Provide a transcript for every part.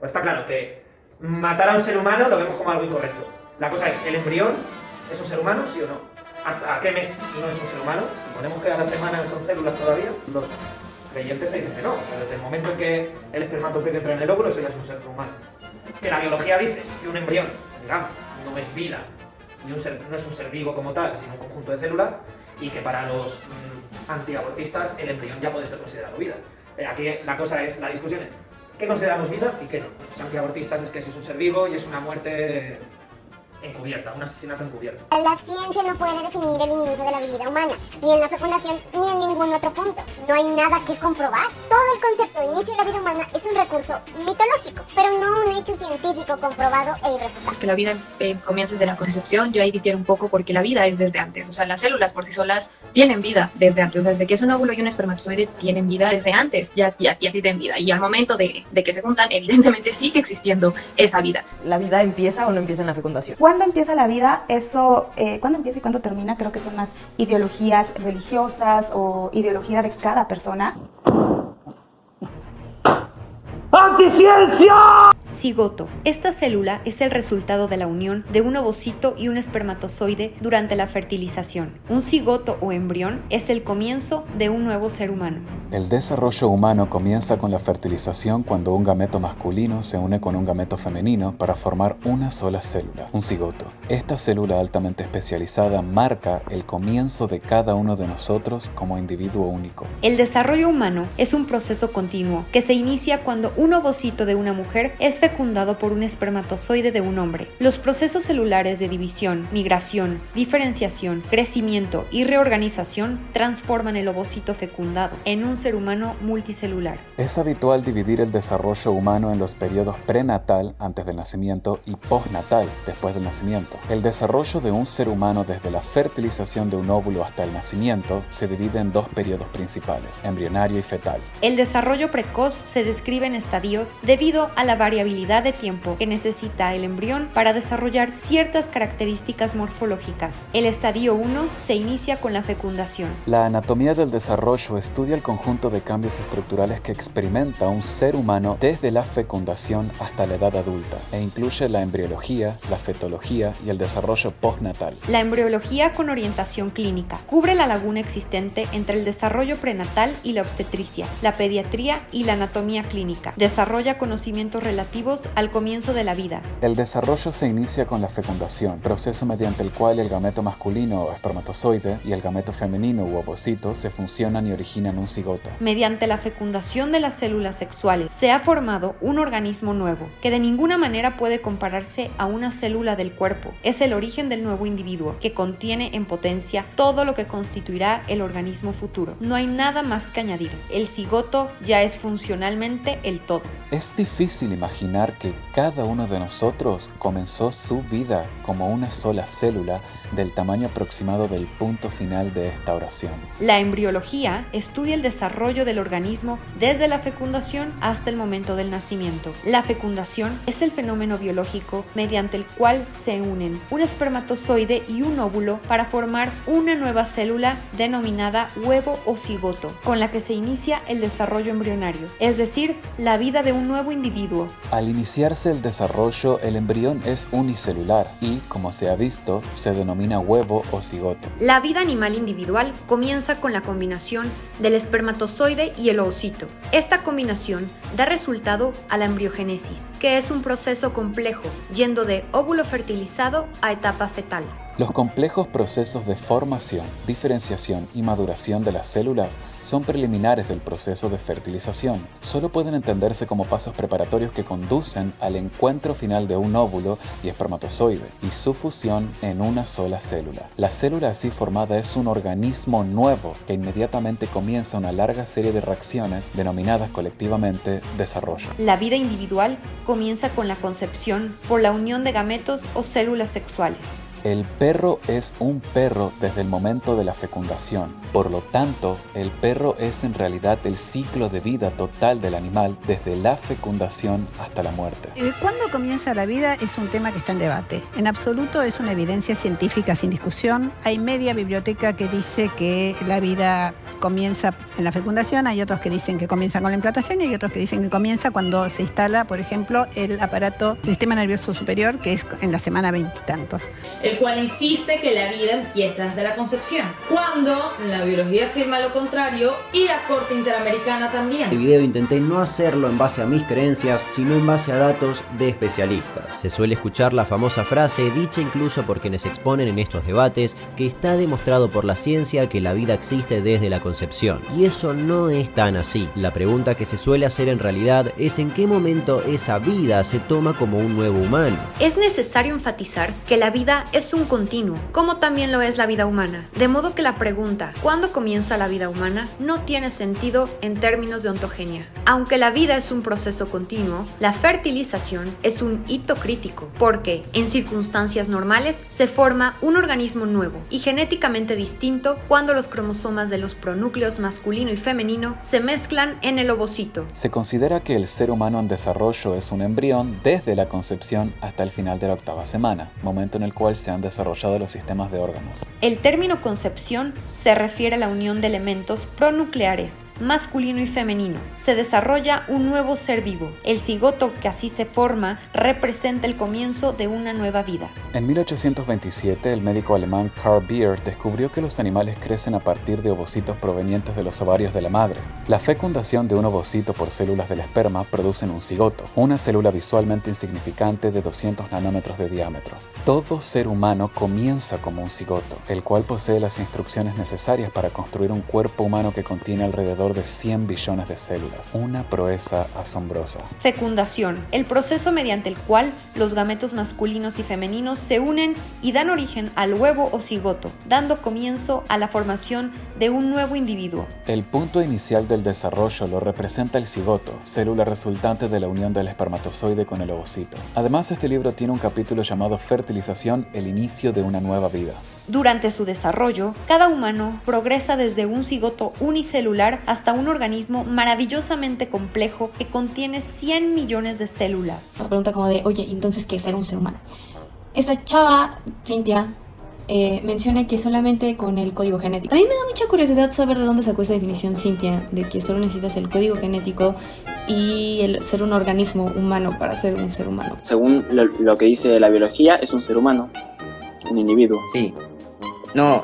Pues está claro que matar a un ser humano lo vemos como algo incorrecto. La cosa es, ¿el embrión es un ser humano, sí o no? ¿Hasta qué mes no es un ser humano? Suponemos que a la semana son células todavía. Los creyentes te dicen que no, pero desde el momento en que el espermatozoide entra en el óvulo, eso ya es un ser humano. Que la biología dice que un embrión, digamos, no es vida, y no es un ser vivo como tal, sino un conjunto de células, y que para los antiabortistas el embrión ya puede ser considerado vida. Aquí la cosa es, la discusión es, ¿qué consideramos vida y qué no? Los antiabortistas es que eso es un ser vivo y es una muerte encubierta, un asesinato encubierto. La ciencia no puede definir el inicio de la vida humana, ni en la fecundación ni en ningún otro punto. No hay nada que comprobar. Todo el concepto de inicio de la vida humana es un recurso mitológico, pero no un hecho científico comprobado e irrefutable. Es que la vida comienza desde la concepción. Yo ahí difiero un poco porque la vida es desde antes. O sea, las células por sí solas tienen vida desde antes. O sea, desde que es un óvulo y un espermatozoide tienen vida desde antes. Ya tienen vida. Y al momento de que se juntan, evidentemente sigue existiendo esa vida. ¿La vida empieza o no empieza en la fecundación? ¿Cuándo empieza la vida? Eso, ¿cuándo empieza y cuándo termina? Creo que son las ideologías religiosas o ideología de cada persona. ¡Anticiencia! Cigoto. Esta célula es el resultado de la unión de un ovocito y un espermatozoide durante la fertilización. Un cigoto o embrión es el comienzo de un nuevo ser humano. El desarrollo humano comienza con la fertilización cuando un gameto masculino se une con un gameto femenino para formar una sola célula, un cigoto. Esta célula altamente especializada marca el comienzo de cada uno de nosotros como individuo único. El desarrollo humano es un proceso continuo que se inicia cuando un ovocito de una mujer es fecundado por un espermatozoide de un hombre. Los procesos celulares de división, migración, diferenciación, crecimiento y reorganización transforman el ovocito fecundado en un ser humano multicelular. Es habitual dividir el desarrollo humano en los periodos prenatal, antes del nacimiento, y postnatal, después del nacimiento. El desarrollo de un ser humano desde la fertilización de un óvulo hasta el nacimiento se divide en dos periodos principales, embrionario y fetal. El desarrollo precoz se describe en estadios debido a la variabilidad de tiempo que necesita el embrión para desarrollar ciertas características morfológicas. El estadio 1 se inicia con la fecundación. La anatomía del desarrollo estudia el conjunto de cambios estructurales que experimenta un ser humano desde la fecundación hasta la edad adulta e incluye la embriología, la fetología y el desarrollo postnatal. La embriología con orientación clínica cubre la laguna existente entre el desarrollo prenatal y la obstetricia, la pediatría y la anatomía clínica. Desarrolla conocimientos relativos al comienzo de la vida. El desarrollo se inicia con la fecundación, proceso mediante el cual el gameto masculino o espermatozoide y el gameto femenino u ovocito se fusionan y originan un cigoto. Mediante la fecundación de las células sexuales se ha formado un organismo nuevo que de ninguna manera puede compararse a una célula del cuerpo. Es el origen del nuevo individuo que contiene en potencia todo lo que constituirá el organismo futuro. No hay nada más que añadir. El cigoto ya es funcionalmente el todo. Es difícil imaginar que cada uno de nosotros comenzó su vida como una sola célula del tamaño aproximado del punto final de esta oración. La embriología estudia el desarrollo del organismo desde la fecundación hasta el momento del nacimiento. La fecundación es el fenómeno biológico mediante el cual se unen un espermatozoide y un óvulo para formar una nueva célula denominada huevo o cigoto, con la que se inicia el desarrollo embrionario, es decir, la vida de un nuevo individuo. Al iniciarse el desarrollo, el embrión es unicelular y, como se ha visto, se denomina huevo o cigoto. La vida animal individual comienza con la combinación del espermatozoide y el ovocito. Esta combinación da resultado a la embriogénesis, que es un proceso complejo, yendo de óvulo fertilizado a etapa fetal. Los complejos procesos de formación, diferenciación y maduración de las células son preliminares del proceso de fertilización. Solo pueden entenderse como pasos preparatorios que conducen al encuentro final de un óvulo y espermatozoide y su fusión en una sola célula. La célula así formada es un organismo nuevo que inmediatamente comienza una larga serie de reacciones denominadas colectivamente desarrollo. La vida individual comienza con la concepción por la unión de gametos o células sexuales. El perro es un perro desde el momento de la fecundación. Por lo tanto, el perro es en realidad el ciclo de vida total del animal desde la fecundación hasta la muerte. ¿Cuándo comienza la vida? Es un tema que está en debate. En absoluto es una evidencia científica sin discusión. Hay media biblioteca que dice que la vida comienza en la fecundación, hay otros que dicen que comienza con la implantación y hay otros que dicen que comienza cuando se instala, por ejemplo, el aparato sistema nervioso superior, que es en la semana 20 y tantos. El cual insiste que la vida empieza desde la concepción, cuando la biología afirma lo contrario y la Corte Interamericana también. En el video intenté no hacerlo en base a mis creencias, sino en base a datos de especialistas. Se suele escuchar la famosa frase, dicha incluso por quienes exponen en estos debates, que está demostrado por la ciencia que la vida existe desde la concepción. Y eso no es tan así. La pregunta que se suele hacer en realidad es en qué momento esa vida se toma como un nuevo humano. Es necesario enfatizar que la vida es un continuo, como también lo es la vida humana. De modo que la pregunta, ¿cuándo comienza la vida humana?, no tiene sentido en términos de ontogenia. Aunque la vida es un proceso continuo, la fertilización es un hito crítico, porque en circunstancias normales se forma un organismo nuevo y genéticamente distinto cuando los cromosomas de los pronúcleos masculino y femenino se mezclan en el ovocito. Se considera que el ser humano en desarrollo es un embrión desde la concepción hasta el final de la 8ª semana, momento en el cual se han desarrollado los sistemas de órganos. El término concepción se refiere a la unión de elementos pronucleares, masculino y femenino. Se desarrolla un nuevo ser vivo. El cigoto que así se forma representa el comienzo de una nueva vida. En 1827, el médico alemán Karl Beer descubrió que los animales crecen a partir de ovocitos provenientes de los ovarios de la madre. La fecundación de un ovocito por células del esperma producen un cigoto, una célula visualmente insignificante de 200 nanómetros de diámetro. Todo ser humano comienza como un cigoto, el cual posee las instrucciones necesarias para construir un cuerpo humano que contiene alrededor de 100 billones de células. Una proeza asombrosa. Fecundación, el proceso mediante el cual los gametos masculinos y femeninos se unen y dan origen al huevo o cigoto, dando comienzo a la formación de un nuevo individuo. El punto inicial del desarrollo lo representa el cigoto, célula resultante de la unión del espermatozoide con el ovocito. Además, este libro tiene un capítulo llamado Fertilización, el inicio de una nueva vida. Durante su desarrollo, cada humano progresa desde un cigoto unicelular hasta un organismo maravillosamente complejo que contiene 100 millones de células. Una pregunta como de, oye, entonces, ¿qué es ser un ser humano? Esta chava, Cintia, menciona que solamente con el código genético. A mí me da mucha curiosidad saber de dónde sacó esa definición Cintia, de que solo necesitas el código genético y el ser un organismo humano para ser un ser humano. Según lo que dice la biología, es un ser humano, un individuo. Sí. No,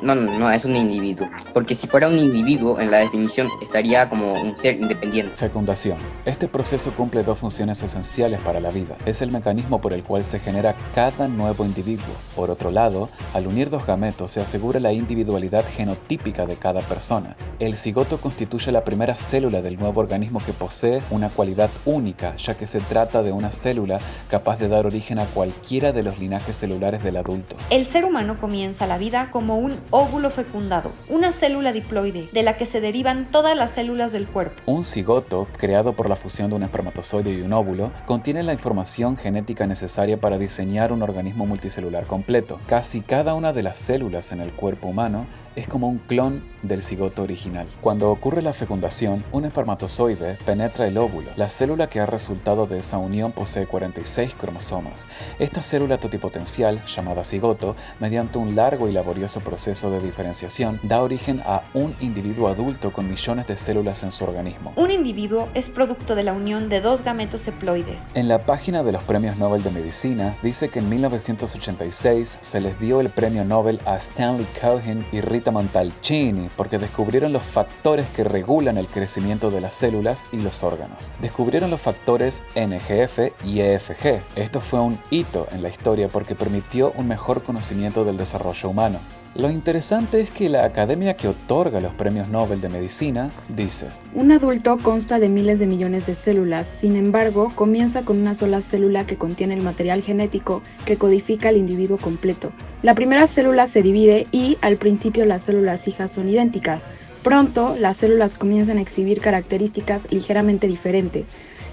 es un individuo. Porque si fuera un individuo, en la definición estaría como un ser independiente. Fecundación. Este proceso cumple dos funciones esenciales para la vida. Es el mecanismo por el cual se genera cada nuevo individuo. Por otro lado, al unir dos gametos se asegura la individualidad genotípica de cada persona. El cigoto constituye la primera célula del nuevo organismo que posee una cualidad única, ya que se trata de una célula capaz de dar origen a cualquiera de los linajes celulares del adulto. El ser humano comienza la vida como un óvulo fecundado, una célula diploide, de la que se derivan todas las células del cuerpo. Un cigoto, creado por la fusión de un espermatozoide y un óvulo, contiene la información genética necesaria para diseñar un organismo multicelular completo. Casi cada una de las células en el cuerpo humano es como un clon del cigoto original. Cuando ocurre la fecundación, un espermatozoide penetra el óvulo. La célula que ha resultado de esa unión posee 46 cromosomas. Esta célula totipotencial, llamada cigoto, mediante un largo y laborioso proceso de diferenciación, da origen a un individuo adulto con millones de células en su organismo. Un individuo es producto de la unión de dos gametos haploides. En la página de los Premios Nobel de Medicina dice que en 1986 se les dio el premio Nobel a Stanley Cohen y Rita Montalcini porque descubrieron los factores que regulan el crecimiento de las células y los órganos. Descubrieron los factores NGF y EFG. Esto fue un hito en la historia porque permitió un mejor conocimiento del desarrollo humano. Lo interesante es que la academia que otorga los premios Nobel de Medicina dice: un adulto consta de miles de millones de células, sin embargo, comienza con una sola célula que contiene el material genético que codifica al individuo completo. La primera célula se divide y, al principio, las células hijas son idénticas. Pronto, las células comienzan a exhibir características ligeramente diferentes.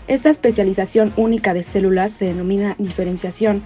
Esta especialización única de células se denomina diferenciación.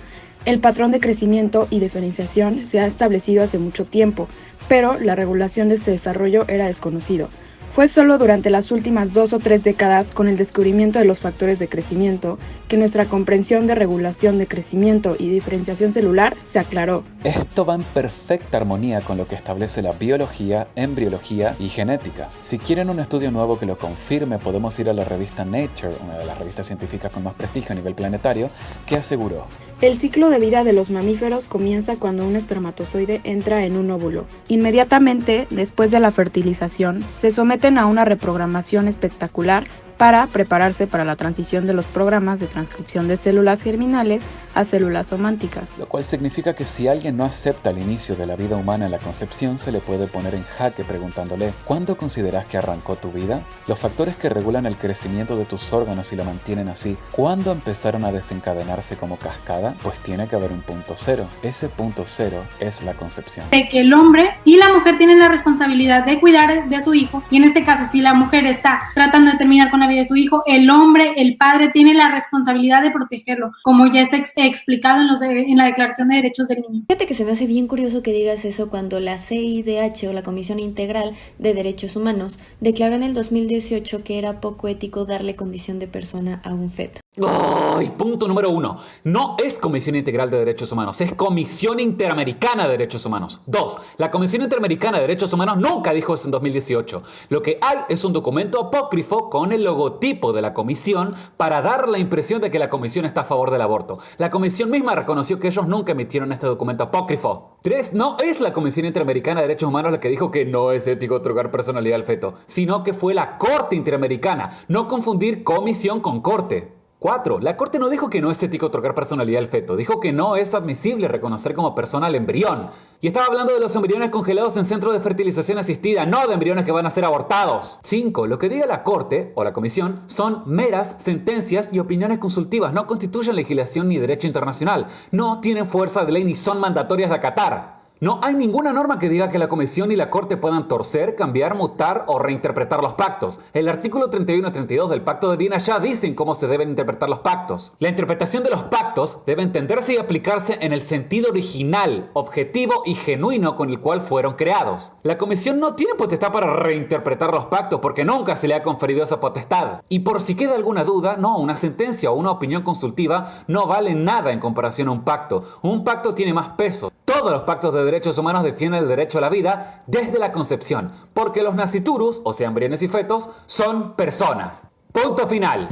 El patrón de crecimiento y diferenciación se ha establecido hace mucho tiempo, pero la regulación de este desarrollo era desconocido. Fue solo durante las últimas 2 o 3 décadas, con el descubrimiento de los factores de crecimiento, que nuestra comprensión de regulación de crecimiento y diferenciación celular se aclaró. Esto va en perfecta armonía con lo que establece la biología, embriología y genética. Si quieren un estudio nuevo que lo confirme, podemos ir a la revista Nature, una de las revistas científicas con más prestigio a nivel planetario, que aseguró: el ciclo de vida de los mamíferos comienza cuando un espermatozoide entra en un óvulo. Inmediatamente después de la fertilización, se someten a una reprogramación espectacular para prepararse para la transición de los programas de transcripción de células germinales a células sománticas. Lo cual significa que si alguien no acepta el inicio de la vida humana en la concepción, se le puede poner en jaque preguntándole: ¿cuándo consideras que arrancó tu vida? Los factores que regulan el crecimiento de tus órganos y lo mantienen así, ¿cuándo empezaron a desencadenarse como cascada? Pues tiene que haber un punto cero. Ese punto cero es la concepción. De que el hombre y la mujer tienen la responsabilidad de cuidar de su hijo, y en este caso, si la mujer está tratando de terminar con la vida de su hijo, el hombre, el padre, tiene la responsabilidad de protegerlo, como ya está explicado en la Declaración de Derechos del Niño. Fíjate que se me hace bien curioso que digas eso cuando la CIDH, o la Comisión Integral de Derechos Humanos, declaró en el 2018 que era poco ético darle condición de persona a un feto. ¡Ay! Punto número 1. No es Comisión Integral de Derechos Humanos, es Comisión Interamericana de Derechos Humanos. 2. La Comisión Interamericana de Derechos Humanos nunca dijo eso en 2018. Lo que hay es un documento apócrifo con el logotipo de la comisión para dar la impresión de que la comisión está a favor del aborto. La comisión misma reconoció que ellos nunca emitieron este documento apócrifo. 3. No es la Comisión Interamericana de Derechos Humanos la que dijo que no es ético otorgar personalidad al feto, sino que fue la Corte Interamericana. No confundir comisión con corte. 4. La Corte no dijo que no es ético otorgar personalidad al feto, dijo que no es admisible reconocer como persona al embrión. Y estaba hablando de los embriones congelados en centros de fertilización asistida, no de embriones que van a ser abortados. 5. Lo que diga la Corte o la Comisión son meras sentencias y opiniones consultivas, no constituyen legislación ni derecho internacional, no tienen fuerza de ley ni son mandatorias de acatar. No hay ninguna norma que diga que la Comisión y la Corte puedan torcer, cambiar, mutar o reinterpretar los pactos. El artículo 31 y 32 del Pacto de Viena ya dicen cómo se deben interpretar los pactos. La interpretación de los pactos debe entenderse y aplicarse en el sentido original, objetivo y genuino con el cual fueron creados. La Comisión no tiene potestad para reinterpretar los pactos porque nunca se le ha conferido esa potestad. Y por si queda alguna duda, no, una sentencia o una opinión consultiva no vale nada en comparación a un pacto. Un pacto tiene más peso. Todos los pactos de derechos humanos defienden el derecho a la vida desde la concepción, porque los nasciturus, o sea, embriones y fetos, son personas. Punto final.